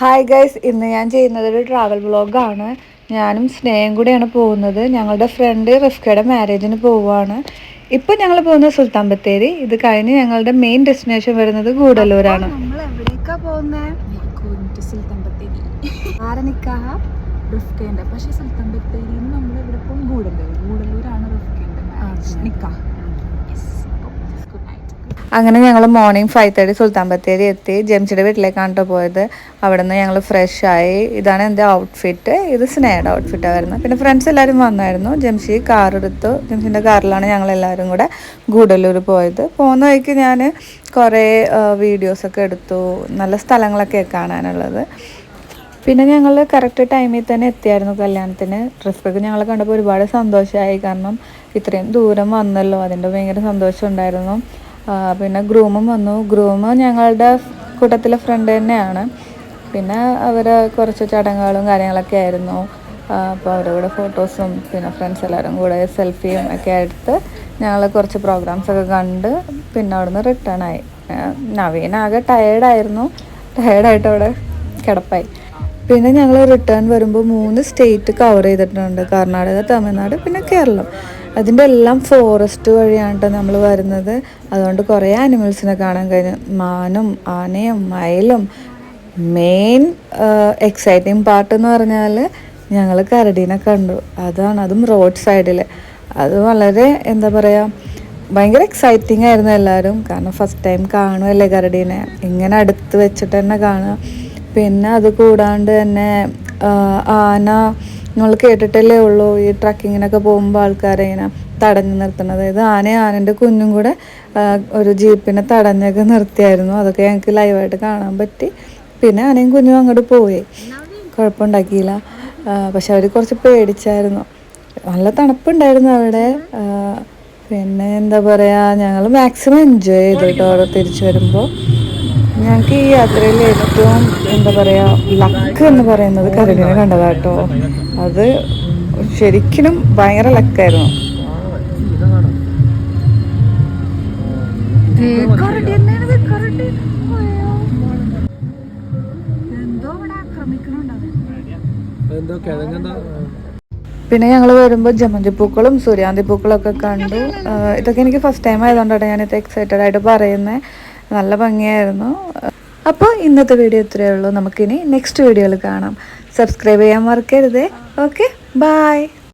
Hi guys, ഇന്ന് ഞാൻ ചെയ്യുന്നത് ഒരു ട്രാവൽ വ്ളോഗാണ്. ഞാനും സ്നേഹയും കൂടിയാണ് പോകുന്നത്. ഞങ്ങളുടെ ഫ്രണ്ട് റിഫ്കയുടെ മാരേജിന് പോവുകയാണ്. ഇപ്പം ഞങ്ങൾ പോകുന്നത് സുൽത്താൻ ബത്തേരി. ഇത് കഴിഞ്ഞ് ഞങ്ങളുടെ മെയിൻ ഡെസ്റ്റിനേഷൻ വരുന്നത് ഗൂഡല്ലൂരാണ്. നമ്മൾ എവിടേക്കാണ് പോകുന്നത്? സുൽത്താൻ ബത്തേരി. ആരെ നിക്കാഹ? റിഫ്കേൻ്റെ. പക്ഷേ സുൽത്താൻ ബത്തേരിയിൽ നിന്ന് നമ്മൾ ഇവിടെ പോകും ഗൂഡല്ലൂരാണ് റിഫ്കേൻ്റെ നിക്കാഹ്. അങ്ങനെ ഞങ്ങൾ മോർണിംഗ് 5:30 സുൽത്താൻ ബത്തേരി എത്തി. ജെംസിയുടെ വീട്ടിലേക്കാണ് പോയത്. അവിടെ നിന്ന് ഞങ്ങൾ ഫ്രഷ് ആയി. ഇതാണ് എൻ്റെ ഔട്ട്ഫിറ്റ്. ഇത് സ്നേഹയുടെ ഔട്ട്ഫിറ്റാണ് വരുന്നത്. പിന്നെ ഫ്രണ്ട്സ് എല്ലാവരും വന്നായിരുന്നു. ജെംസി കാർ എടുത്തു. ജെംസിൻ്റെ കാറിലാണ് ഞങ്ങളെല്ലാവരും കൂടെ ഗൂഡല്ലൂർ പോയത്. പോകുന്ന വഴിക്ക് ഞാൻ കുറേ വീഡിയോസൊക്കെ എടുത്തു. നല്ല സ്ഥലങ്ങളൊക്കെ കാണാനുള്ളത്. പിന്നെ ഞങ്ങൾ കറക്റ്റ് ടൈമിൽ തന്നെ എത്തിയായിരുന്നു കല്യാണത്തിന്. റിഫ്കയ്ക്ക് ഞങ്ങളെ കണ്ടപ്പോൾ ഒരുപാട് സന്തോഷമായി. കാരണം ഇത്രയും ദൂരം വന്നല്ലോ, അതിൻ്റെ ഭയങ്കര സന്തോഷം ഉണ്ടായിരുന്നു. പിന്നെ ഗ്രൂമും വന്നു. ഗ്രൂം ഞങ്ങളുടെ കൂട്ടത്തിലെ ഫ്രണ്ട് തന്നെയാണ്. പിന്നെ അവർ കുറച്ച് ചടങ്ങുകളും കാര്യങ്ങളൊക്കെ ആയിരുന്നു. അപ്പോൾ അവരുടെ കൂടെ ഫോട്ടോസും പിന്നെ ഫ്രണ്ട്സ് എല്ലാവരും കൂടെ സെൽഫിയും ഒക്കെ എടുത്ത് ഞങ്ങൾ കുറച്ച് പ്രോഗ്രാംസൊക്കെ കണ്ട് പിന്നെ അവിടെ നിന്ന് റിട്ടേൺ ആയി. നവീൻ ആകെ ടയേർഡായിട്ട് അവിടെ കിടപ്പായി. പിന്നെ ഞങ്ങൾ റിട്ടേൺ വരുമ്പോൾ 3 സ്റ്റേറ്റ് കവർ ചെയ്തിട്ടുണ്ട്: കർണാടക, തമിഴ്നാട്, പിന്നെ കേരളം. അതിൻ്റെ എല്ലാം ഫോറസ്റ്റ് വഴിയാണ് നമ്മൾ വരുന്നത്. അതുകൊണ്ട് കുറേ ആനിമൽസിനെ കാണാൻ കഴിഞ്ഞു. മാനും ആനയും മയിലും. മെയിൻ എക്സൈറ്റിംഗ് പാർട്ട് എന്ന് പറഞ്ഞാൽ ഞങ്ങൾ കരടീനെ കണ്ടു. അതും റോഡ് സൈഡിൽ. അത് വളരെ എന്താ പറയുക, ഭയങ്കര എക്സൈറ്റിംഗ് ആയിരുന്നു എല്ലാവരും. കാരണം ഫസ്റ്റ് ടൈം കാണുമല്ലേ കരടീനെ, ഇങ്ങനെ അടുത്ത് വെച്ചിട്ട് തന്നെ കാണുക. പിന്നെ അത് കൂടാണ്ട് തന്നെ ആന, നമ്മൾ കേട്ടിട്ടല്ലേ ഉള്ളൂ ഈ ട്രക്കിങ്ങിനൊക്കെ പോകുമ്പോൾ ആൾക്കാരെ ഇങ്ങനെ തടഞ്ഞു നിർത്തുന്നത്. ഇത് ആനൻ്റെ കുഞ്ഞും കൂടെ ഒരു ജീപ്പിനെ തടഞ്ഞൊക്കെ നിർത്തിയായിരുന്നു. അതൊക്കെ ഞങ്ങൾക്ക് ലൈവായിട്ട് കാണാൻ പറ്റി. പിന്നെ ആനയും കുഞ്ഞും അങ്ങോട്ട് പോയി, കുഴപ്പമുണ്ടാക്കിയില്ല. പക്ഷെ അവർ കുറച്ച് പേടിച്ചായിരുന്നു. നല്ല തണുപ്പുണ്ടായിരുന്നു അവിടെ. പിന്നെ എന്താ പറയുക, ഞങ്ങൾ മാക്സിമം എൻജോയ് ചെയ്തു കേട്ടോ അവിടെ തിരിച്ചു വരുമ്പോൾ. ഞങ്ങൾക്ക് ഈ യാത്രയിൽ ഏറ്റവും എന്താ പറയുക ലക്ക് എന്ന് പറയുന്നത് കരടിനെ കണ്ടതാട്ടോ. അത് ശരിക്കും ഭയങ്കര ലക്കായിരുന്നു. പിന്നെ ഞങ്ങൾ വരുമ്പോൾ ജമന്തിപ്പൂക്കളും സൂര്യാന്തിപ്പൂക്കളും ഒക്കെ കണ്ടു. ഇതൊക്കെ എനിക്ക് ഫസ്റ്റ് ടൈം ആയതുകൊണ്ടാണ് ഞാനിത് എക്സൈറ്റഡ് ആയിട്ട് പറയുന്നത്. നല്ല ഭംഗിയായിരുന്നു. അപ്പോൾ ഇന്നത്തെ വീഡിയോ ഇത്രയേ ഉള്ളൂ. നമുക്കിനി നെക്സ്റ്റ് വീഡിയോയിൽ കാണാം. സബ്സ്ക്രൈബ് ചെയ്യാൻ മറക്കരുതേ. Okay, by.